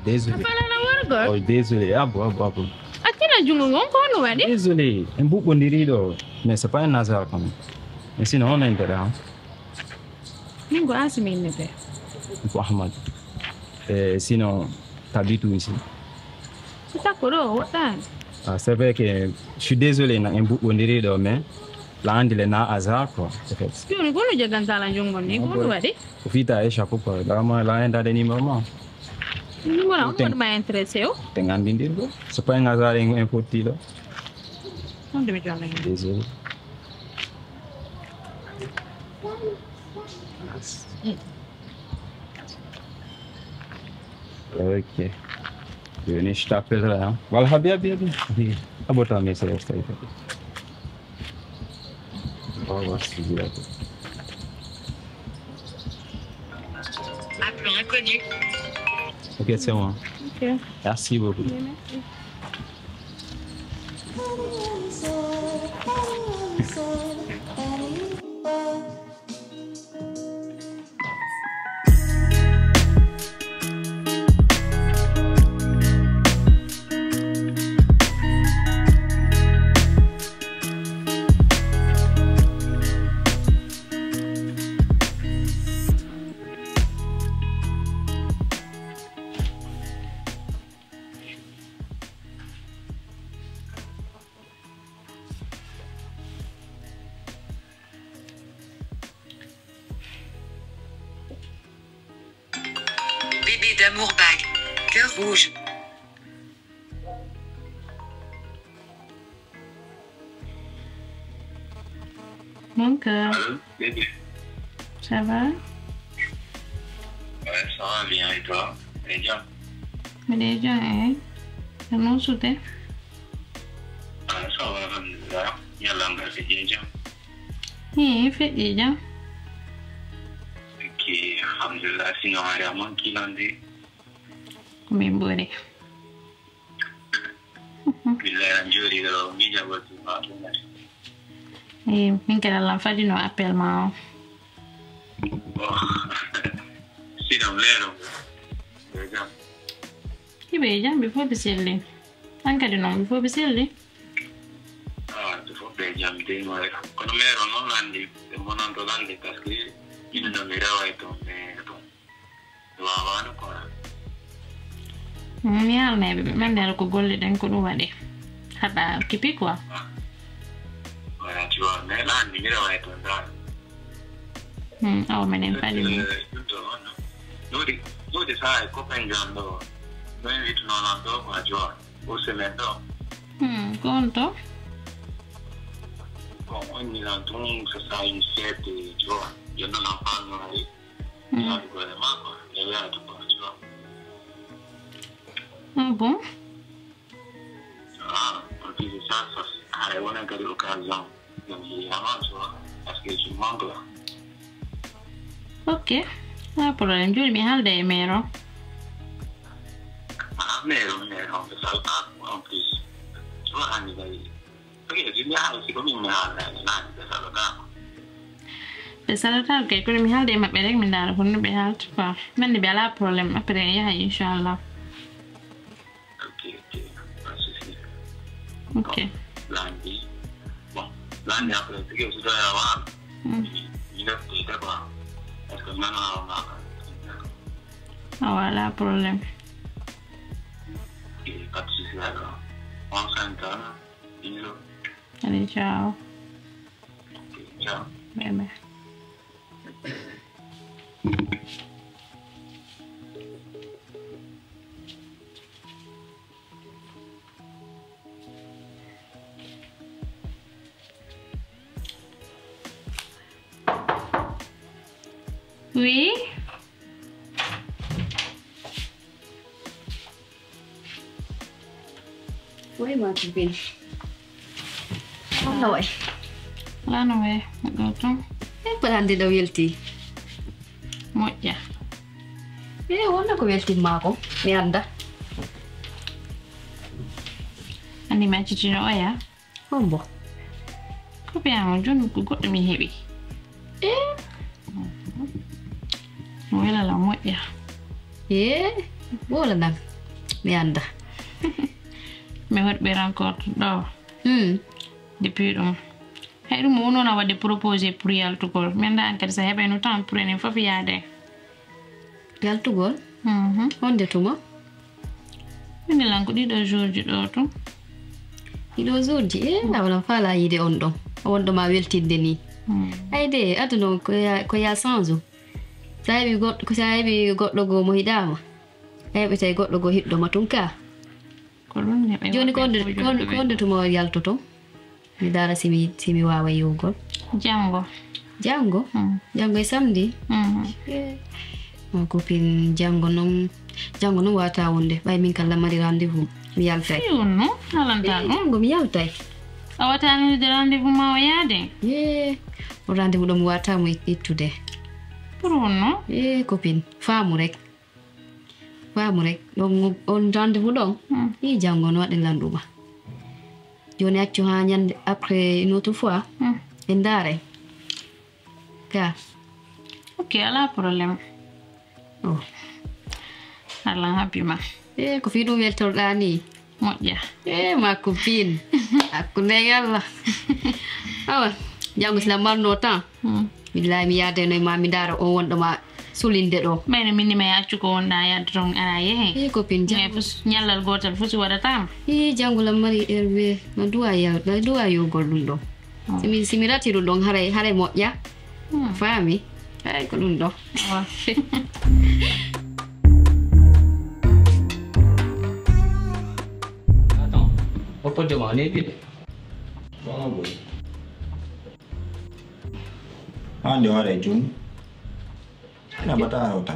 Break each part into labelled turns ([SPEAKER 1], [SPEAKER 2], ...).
[SPEAKER 1] Désolé. Oh, désolé. Ah bon. Désolé. Un bout de rideau. Mais c'est pas un hasard quand même. Mais sinon, on a intérêt. Mohamed. Sinon, t'habites où ici? Ah, c'est vrai que je suis désolé, un bout de rideau, mais là, on dit un hasard, quoi. Au fait, t'as échappé, quoi. Là, on a un numéro. C'est pas un hasard important. Désolé. Ok. Je t'appellerai. Voilà, bien. Abota mes célestes. Appelant inconnu. Ok, c'est moi. Ok. Merci beaucoup.
[SPEAKER 2] D'amour bague, cœur rouge.
[SPEAKER 3] Mon cœur.
[SPEAKER 4] Allô, bébé.
[SPEAKER 3] Ça va?
[SPEAKER 4] Ouais, ça va bien et toi? Bien.
[SPEAKER 3] Mais déjà, hein? C'est non sauté?
[SPEAKER 4] Ah, ça va, alhamdulillah. Yalla nga fait déjà.
[SPEAKER 3] Fait déjà.
[SPEAKER 4] Ok, alhamdulillah. Sinon, il y a mon qui l'a dit.
[SPEAKER 3] Come buone.
[SPEAKER 4] Bilal njuri do mi jabatu ma tuma.
[SPEAKER 3] Minchia dalla fadi no appel ma.
[SPEAKER 4] Sinon, vero. Vediamo.
[SPEAKER 3] Che bella, mi puoi piselli. Anche di no, mi puoi piselli?
[SPEAKER 4] Ah, tu puoi vediamo di noi. Quando mi ero non landi, non ando landi perché io non mi ero e tu me. Tu avano qua.
[SPEAKER 3] Mi alme man dal ko golle den ko dum wadi haba kipi quoi
[SPEAKER 4] voilà tu vois mais là ni mira vai tondar
[SPEAKER 3] oh menen fadi
[SPEAKER 4] no di sai ko penjando no invito non ando ma già o semento
[SPEAKER 3] conto
[SPEAKER 4] con ogni lantung sa in siete già io non ho fanno lì io dico le mamma e là tu già
[SPEAKER 3] Ah bon?
[SPEAKER 4] Ah, perché se sa, hai una grande occasione di avanzo, perché ci manca.
[SPEAKER 3] Ok, non problema, giù mi halde mero.
[SPEAKER 4] Ah, mero, salta, un plus. Tu anni dai. Perché se mi ha, siccome mi ha, non per salutare.
[SPEAKER 3] Per salutare, che quello mi halde ma per mi dare con be halt fa. Men ne bela problem, per ya inshallah. Ok.
[SPEAKER 4] Landi. Bon, landi après, perché si deve avanti. Il è tutto qua. Perché non ha una.
[SPEAKER 3] Ah, voilà, problème.
[SPEAKER 4] E facci si allora. Buon santana. Io.
[SPEAKER 3] Allez, ciao.
[SPEAKER 4] Ciao.
[SPEAKER 3] Bene. Oui?
[SPEAKER 2] Oui, ma copine. Rồi.
[SPEAKER 3] Là nó về, được không?
[SPEAKER 2] Pelan di dawilti.
[SPEAKER 3] Một dạ.
[SPEAKER 2] Ini wala ko welti mako. Ni anda.
[SPEAKER 3] Anh mà chị nói à?
[SPEAKER 2] Không bo.
[SPEAKER 3] Có bé mà John cũng có mình heavy. Nói là một dạ.
[SPEAKER 2] Wala nag. Mi anda.
[SPEAKER 3] Mi waɗɓe rencontre ɗo depuis ɗum hay ɗum o noon a waɗi proposé pour yaltugol min anda an kadi sa heɓeno temps pour enen fof yaade
[SPEAKER 2] Yaltugol? Honde tuma?
[SPEAKER 3] min lan ko ɗiɗo jour ji ɗo to
[SPEAKER 2] Ɗiɗo jour ji wala fala yide on ɗon on ɗo ma weltinde ni ayde aduna ko ya sanjo sa heɓi goɗɗo go mo hiɗama heɓe tawi goɗɗo go hiɗɗoma tun ka
[SPEAKER 3] ko ɗum ne
[SPEAKER 2] joni konde tuma yaltoto mi dara simi wawa yewgol
[SPEAKER 3] jango
[SPEAKER 2] jango e samedi ma copine jango noon wata wonde ɓay min kala mari rendez-vous mi yaltay
[SPEAKER 3] no halanta
[SPEAKER 2] jango mi yaltay
[SPEAKER 3] a watanide rendez-vous ma o yaade
[SPEAKER 2] o rendez-vous ɗo mi watamo ittude
[SPEAKER 3] pour wonno
[SPEAKER 2] copine faamu rek ɗon on rendez-vous ɗon jango no waɗi lanɗuma joni accu ha ñande après une autre fois en daare ka
[SPEAKER 3] ok ala problème Allah happima
[SPEAKER 2] ko fi ɗum weltorɗa ni
[SPEAKER 3] moƴƴa
[SPEAKER 2] ma copine hakkude yalla awa jango sila marno temps billahi mi yaadeno e ma mi daara o wonɗo ma sulinde ɗo
[SPEAKER 3] ɓayno minnima accu ko wonɗa yadde ton ara yeehe
[SPEAKER 2] copine
[SPEAKER 3] jango ñallal gotal fof si waɗatama
[SPEAKER 2] jango lam mari herbe no duwa yewgol ɗum ɗon simi rati ɗum ɗon haray moƴƴa faami ay ko ɗum ɗon
[SPEAKER 1] On peut demander vite.
[SPEAKER 5] Ande ware jun. Ina bata rota.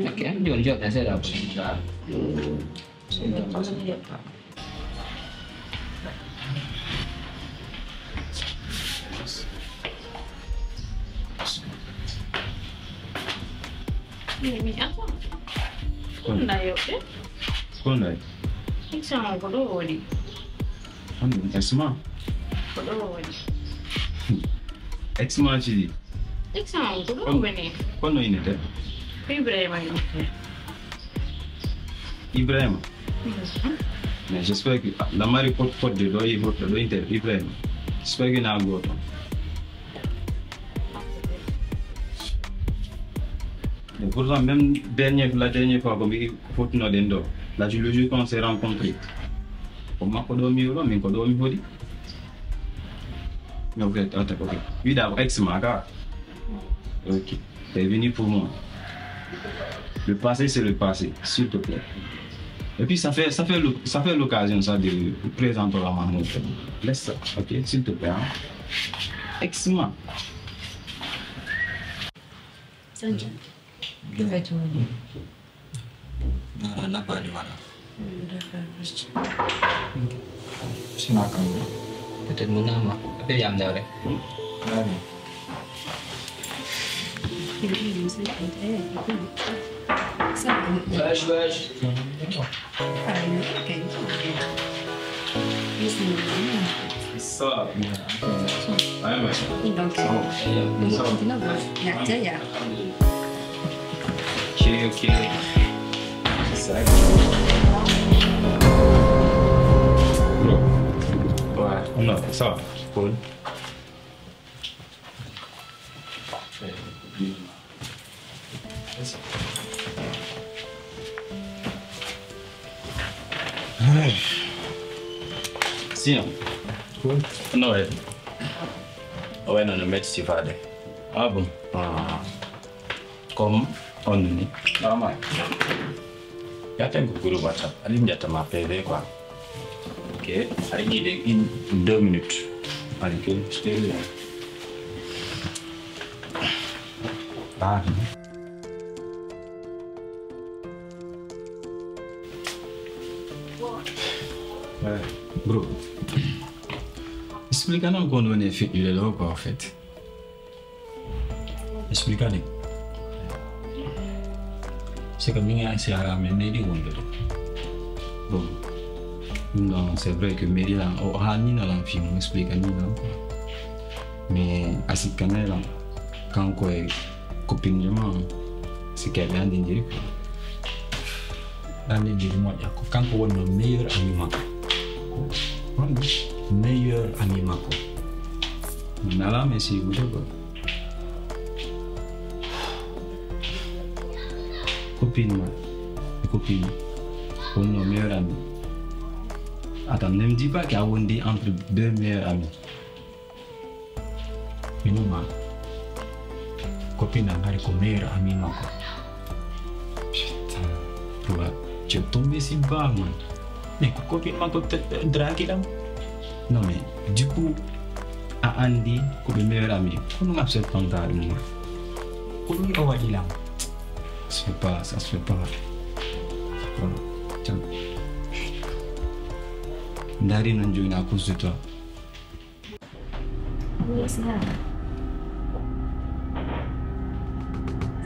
[SPEAKER 1] Ok, jun jok na saya dapat.
[SPEAKER 3] Ini apa? Kunda yuk deh.
[SPEAKER 1] Kunda.
[SPEAKER 3] Sama kodo wodi.
[SPEAKER 1] Esma.
[SPEAKER 3] Kodo wodi.
[SPEAKER 1] Esma chidi.
[SPEAKER 3] Sama kodo woni.
[SPEAKER 1] Kono inete. Ibrahim. Mais j'espère que la Marie porte de l'eau, il vote de l'eau Ibrahim. J'espère qu'il n'a pas goûté. Pourtant, même la dernière fois, comme il faut que nous l'ayons. Là, le jour qu'on s'est rencontrés, comment on a dormi au mais on a dormi au lit. Ok. Oui, d'abord, ex-maga. Ok. T'es venu pour moi. Le passé, c'est le passé, s'il te plaît. Et puis, ça fait l'occasion, ça, de présenter la maman. Laisse ça, ok, s'il te plaît. Ex-moi.
[SPEAKER 2] Sanja.
[SPEAKER 5] Apa di mana? Silakan.
[SPEAKER 1] Peut-être mon âme. Tapi yang dah deh.
[SPEAKER 5] Dari.
[SPEAKER 1] Bash. Ça. Ayo mas. Ok. Bro. Ouais. Non, ça. Cool. Sim. Cool. Non, ouais. Ouais, non, mais tu vas aller. Ah bon? Comme on dit. Normal. Ya tengo guru WhatsApp. Allez, me ma PV quoi. Ok. I need it in 2 minutes. Allez, que je là. Ah. Ouais, bro. Explica-nous comment on est fait il est là quoi en fait. Explica-nous. C'est comme une c'est à ramener des gondes. Bon. Non, c'est vrai que Mary là, on a ni dans le film, on explique ni là. Mais à ce canal là, quand quoi copine c'est qu'elle vient d'Indien.
[SPEAKER 6] L'année du mois, quand on a le meilleur ami Mako. Meilleur ami Mako.
[SPEAKER 1] Nala, mais c'est vous quoi. Copine, moi. Copine. On est meilleur ami. Attends, ne me dis pas qu'il y a un dit entre deux meilleurs amis.
[SPEAKER 6] Mais non, ma copine a un meilleur ami Mako.
[SPEAKER 1] Putain, bro, tu es tombé si bas, man.
[SPEAKER 6] Mais copine Mako peut-être draguer là.
[SPEAKER 1] Non, mais du coup, à Andy, comme meilleur ami, comment on accepte ton gars, moi?
[SPEAKER 6] Comment on va dire là?
[SPEAKER 1] Ça se fait pas, ça se fait pas. Voilà. Tiens. Dari non joue à cause de toi.
[SPEAKER 2] Oui, c'est ça.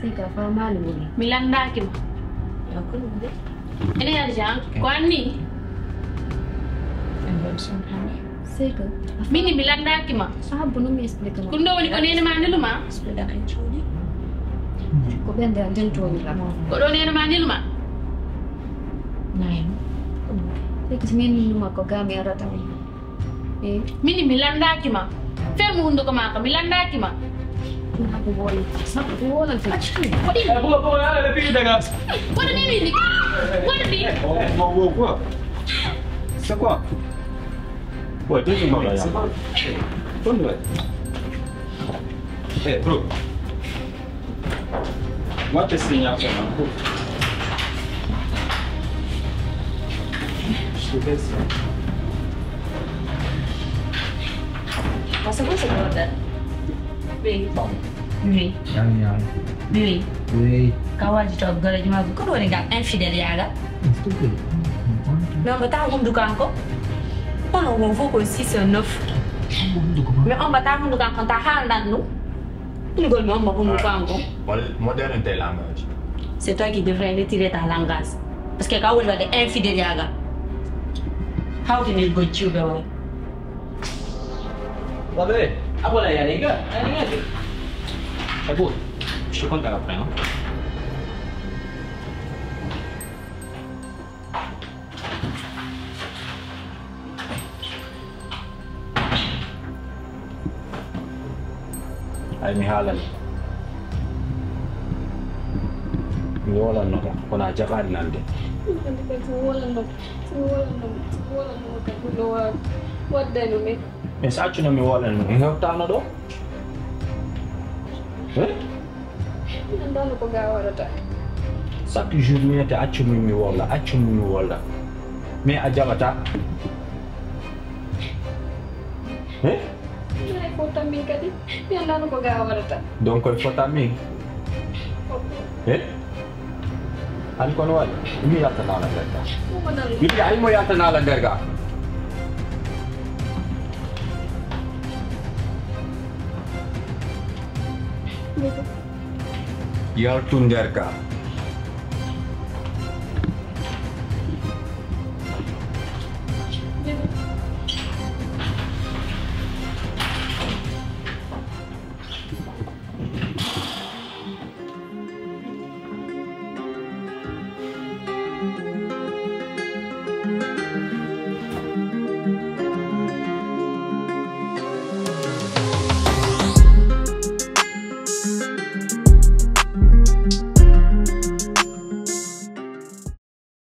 [SPEAKER 2] C'est qu'à faire mal, oui.
[SPEAKER 3] Milanda kim.
[SPEAKER 2] Ya, quoi, oui.
[SPEAKER 3] Ini arjang. Kwani.
[SPEAKER 2] C'est que.
[SPEAKER 3] Mini Milanda kima.
[SPEAKER 2] Ah, bon, mais explique-moi.
[SPEAKER 3] Kundo woni ko nene ma niluma.
[SPEAKER 2] Ko ben da den to ni la.
[SPEAKER 3] Ko do nene ma niluma.
[SPEAKER 2] Nai. C'est que ngeen ni ma ko gamé rata. Eh,
[SPEAKER 3] Mini Milanda kima. Fer mu hundo ko maka Milanda kima.
[SPEAKER 2] na ko boy. Sa ko wala fa.
[SPEAKER 3] Wadi.
[SPEAKER 1] Le pays de gaz.
[SPEAKER 3] Wadi nini ni. Wadi.
[SPEAKER 1] Oh, quoi? C'est quoi? Ouais, deuxième là. C'est quoi? Bonne nouvelle. Eh, bro. Moi, t'es signé à faire un coup. Je te laisse.
[SPEAKER 2] Masa ko sa order.
[SPEAKER 3] Be.
[SPEAKER 1] Bon.
[SPEAKER 2] Oui.
[SPEAKER 6] Yang.
[SPEAKER 2] Oui.
[SPEAKER 6] Oui.
[SPEAKER 2] Kawaji to gara juma ko do ni ga infidèle yaga. Mais on va t'avoir un doucanco. On a un faux aussi c'est 9. Mais on va t'avoir un doucanco quand t'as un nous. Nous allons avoir un doucanco.
[SPEAKER 6] Modernité langage.
[SPEAKER 2] C'est toi qui devrais retirer ta langage. Parce que quand on va être infidèle yaga. How can you go to the way?
[SPEAKER 1] Regardez, après là, il y a les gars. C'est beau. Je te compte après. Hein?
[SPEAKER 6] Ay mi halal. Mi wala no kona jaban nande. Mais ça tu ne me wala no. Ngi tano do? Chaque jour mi ete accu mi wala. Mais a jabata. Donc koy fota mi. An kono wala. Mi yatta na la derga. Mi ay mo yatta na la derga. Yar tun derga.